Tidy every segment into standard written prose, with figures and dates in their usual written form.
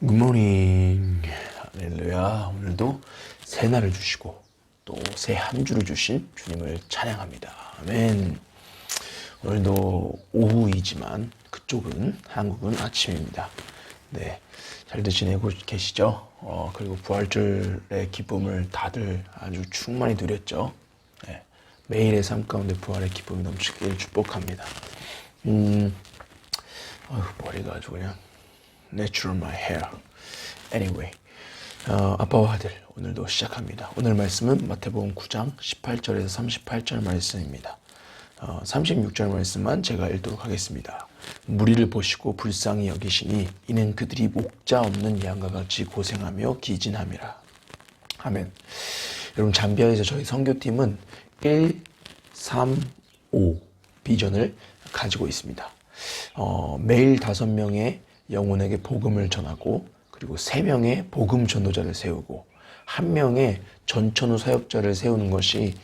굿모닝. 할렐루야. 오늘도 새 날을 주시고 또 새 한 주를 주신 주님을 찬양합니다. 아멘. 오늘도 오후이지만 그쪽은 한국은 아침입니다. 네, 잘들 지내고 계시죠? 그리고 부활절의 기쁨을 다들 아주 충만히 누렸죠? 네, 매일의 삶 가운데 부활의 기쁨이 넘치길 축복합니다. 머리가 아주 그냥 Natural my hair. Anyway, 아빠와 아들 오늘도 시작합니다. 오늘 말씀은 마태복음 9장 18절에서 38절 말씀입니다. 36절 말씀만 제가 읽도록 하겠습니다. 무리를 보시고 불쌍히 여기시니 이는 그들이 목자 없는 양과 같이 고생하며 기진함이라. 아멘. 여러분, 잠비아에서 저희 선교팀은 1, 3, 5 비전을 가지고 있습니다. 매일 5명의 영혼에게 복음을 전하고, 그리고 3명의 복음 전도자를 세우고 1명의 전천후 사역자를 세우는 것이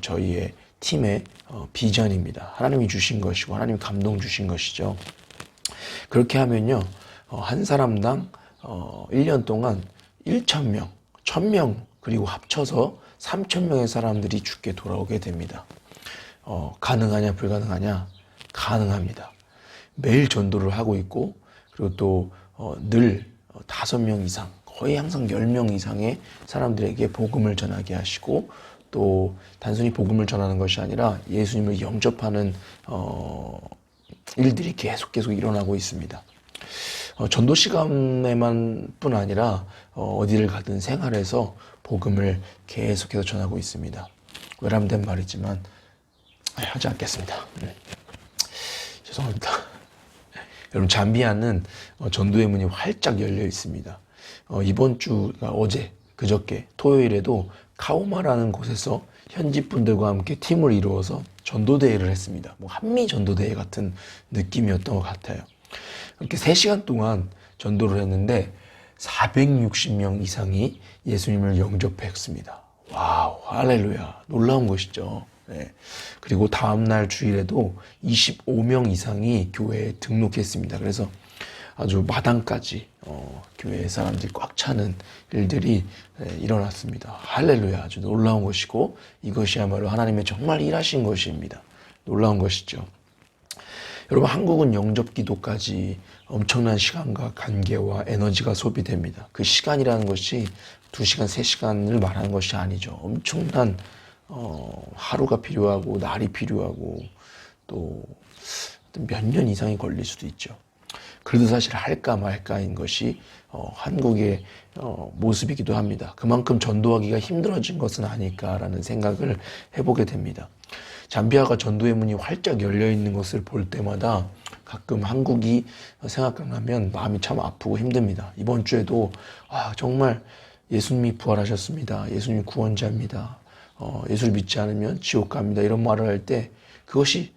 저희의 팀의 비전입니다. 하나님이 주신 것이고 하나님이 감동 주신 것이죠. 그렇게 하면요, 한 사람당 1년 동안 1,000명, 1,000명, 그리고 합쳐서 3,000명의 사람들이 주께 돌아오게 됩니다. 가능하냐 불가능하냐? 가능합니다. 매일 전도를 하고 있고, 그리고 또 늘 5명 이상, 거의 항상 10명 이상의 사람들에게 복음을 전하게 하시고, 또 단순히 복음을 전하는 것이 아니라 예수님을 영접하는 일들이 계속 일어나고 있습니다. 전도 시간에만 뿐 아니라 어디를 가든 생활에서 복음을 계속해서 전하고 있습니다. 외람된 말이지만 하지 않겠습니다. 죄송합니다. 여러분, 잠비아는 전도의 문이 활짝 열려 있습니다. 이번 주가 그저께 토요일에도 카오마라는 곳에서 현지 분들과 함께 팀을 이루어서 전도대회를 했습니다. 한미 전도대회 같은 느낌이었던 것 같아요. 이렇게 3시간 동안 전도를 했는데 460명 이상이 예수님을 영접했습니다. 와우, 할렐루야. 놀라운 것이죠. 네. 그리고 다음날 주일에도 25명 이상이 교회에 등록했습니다. 그래서 아주 마당까지 교회 사람들이 꽉 차는 일들이 일어났습니다. 할렐루야. 아주 놀라운 것이고, 이것이야말로 하나님의 정말 일하신 것입니다. 놀라운 것이죠. 여러분, 한국은 영접 기도까지 엄청난 시간과 관계와 에너지가 소비됩니다. 그 시간이라는 것이 2시간, 3시간을 말하는 것이 아니죠. 엄청난 하루가 필요하고 날이 필요하고 또 몇 년 이상이 걸릴 수도 있죠. 그래도 사실 할까 말까인 것이 한국의 모습이기도 합니다. 그만큼 전도하기가 힘들어진 것은 아닐까라는 생각을 해보게 됩니다. 잠비아가 전도의 문이 활짝 열려있는 것을 볼 때마다 가끔 한국이 생각나면 마음이 참 아프고 힘듭니다. 이번 주에도 정말 예수님이 부활하셨습니다. 예수님이 구원자입니다. 예수를 믿지 않으면 지옥 갑니다. 이런 말을 할 때 그것이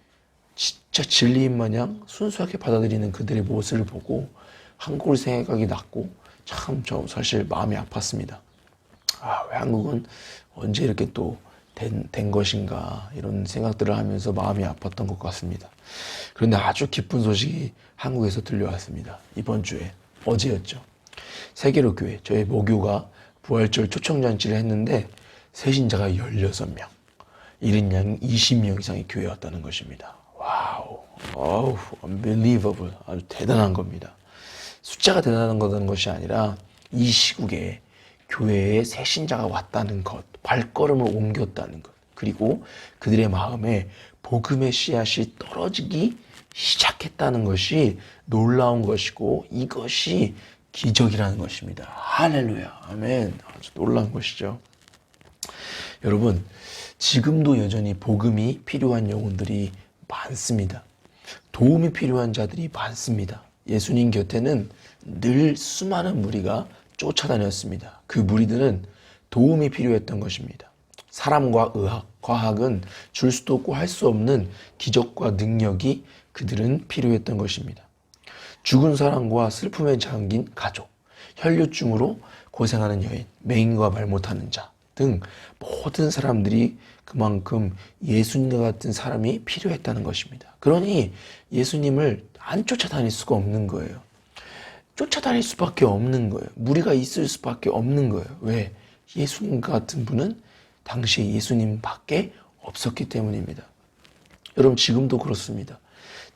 진짜 진리인 마냥 순수하게 받아들이는 그들의 모습을 보고 한국을 생각하기 났고, 참 사실 마음이 아팠습니다. 왜 한국은 언제 이렇게 또 된 것인가, 이런 생각들을 하면서 마음이 아팠던 것 같습니다. 그런데 아주 기쁜 소식이 한국에서 들려왔습니다. 이번 주에, 어제였죠. 세계로 교회, 저희 모교가 부활절 초청잔치를 했는데 세신자가 16명, 이른 양 20명 이상의 교회에 왔다는 것입니다. 와우, unbelievable. 아주 대단한 겁니다. 숫자가 대단한 것이 아니라 이 시국에 교회에 새 신자가 왔다는 것, 발걸음을 옮겼다는 것, 그리고 그들의 마음에 복음의 씨앗이 떨어지기 시작했다는 것이 놀라운 것이고, 이것이 기적이라는 것입니다. 할렐루야. 아멘. 아주 놀라운 것이죠. 여러분, 지금도 여전히 복음이 필요한 영혼들이 많습니다. 도움이 필요한 자들이 많습니다. 예수님 곁에는 늘 수많은 무리가 쫓아다녔습니다. 그 무리들은 도움이 필요했던 것입니다. 사람과 의학, 과학은 줄 수도 없고 할 수 없는 기적과 능력이 그들은 필요했던 것입니다. 죽은 사람과 슬픔에 잠긴 가족, 혈류증으로 고생하는 여인, 맹인과 말 못하는 자 등 모든 사람들이 그만큼 예수님과 같은 사람이 필요했다는 것입니다. 그러니 예수님을 안 쫓아다닐 수가 없는 거예요. 쫓아다닐 수밖에 없는 거예요. 무리가 있을 수밖에 없는 거예요. 왜? 예수님 같은 분은 당시에 예수님밖에 없었기 때문입니다. 여러분 지금도 그렇습니다.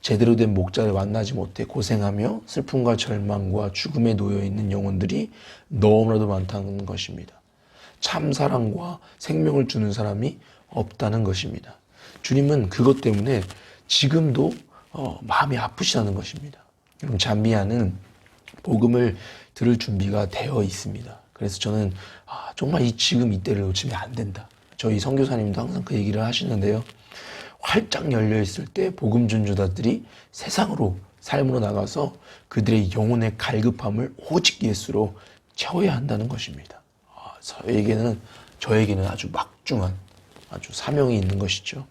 제대로 된 목자를 만나지 못해 고생하며 슬픔과 절망과 죽음에 놓여 있는 영혼들이 너무나도 많다는 것입니다. 참 사랑과 생명을 주는 사람이 없다는 것입니다. 주님은 그것 때문에 지금도 마음이 아프시다는 것입니다. 여러분 잠비아는 복음을 들을 준비가 되어 있습니다. 그래서 저는 정말 지금 이때를 놓치면 안 된다. 저희 선교사님도 항상 그 얘기를 하시는데요. 활짝 열려있을 때 복음 전도자들이 세상으로 삶으로 나가서 그들의 영혼의 갈급함을 오직 예수로 채워야 한다는 것입니다. 저에게는 아주 막중한 아주 사명이 있는 것이죠.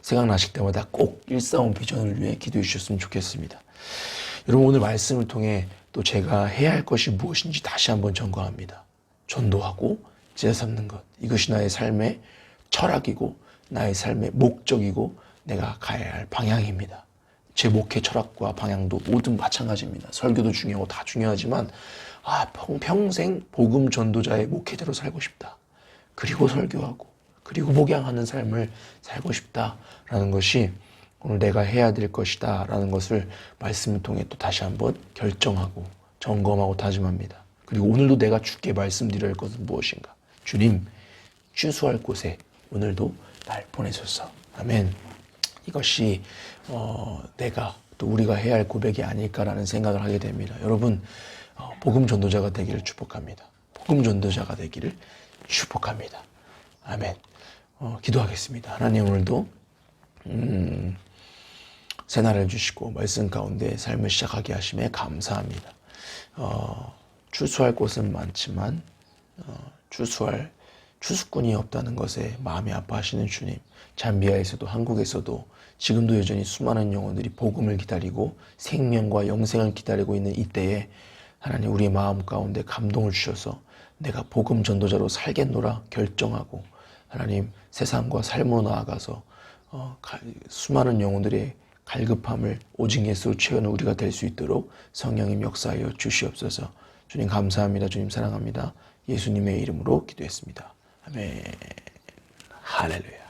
생각나실 때마다 꼭 145 비전을 위해 기도해 주셨으면 좋겠습니다. 여러분 오늘 말씀을 통해 또 제가 해야 할 것이 무엇인지 다시 한번 점검합니다. 전도하고 제자 삼는 것, 이것이 나의 삶의 철학이고 나의 삶의 목적이고 내가 가야 할 방향입니다. 제 목회 철학과 방향도 모두 마찬가지입니다. 설교도 중요하고 다 중요하지만 평생 복음 전도자의 목회자로 살고 싶다. 그리고 설교하고 그리고 목양하는 삶을 살고 싶다라는 것이 오늘 내가 해야 될 것이다 라는 것을 말씀을 통해 또 다시 한번 결정하고 점검하고 다짐합니다. 그리고 오늘도 내가 주께 말씀드려야 할 것은 무엇인가? 주님, 추수할 곳에 오늘도 날 보내소서. 아멘. 이것이 내가 또 우리가 해야 할 고백이 아닐까라는 생각을 하게 됩니다. 여러분 복음 전도자가 되기를 축복합니다. 복음 전도자가 되기를 축복합니다. 아멘. 기도하겠습니다. 하나님 오늘도 새날을 주시고 말씀 가운데 삶을 시작하게 하심에 감사합니다. 추수할 곳은 많지만 추수할 추수꾼이 없다는 것에 마음이 아파하시는 주님, 잠비아에서도 한국에서도 지금도 여전히 수많은 영혼들이 복음을 기다리고 생명과 영생을 기다리고 있는 이때에 하나님 우리의 마음 가운데 감동을 주셔서 내가 복음 전도자로 살겠노라 결정하고 하나님 세상과 삶으로 나아가서 수많은 영혼들의 갈급함을 오직 예수로 채우는 우리가 될 수 있도록 성령님 역사하여 주시옵소서. 주님 감사합니다. 주님 사랑합니다. 예수님의 이름으로 기도했습니다. 아멘. 할렐루야.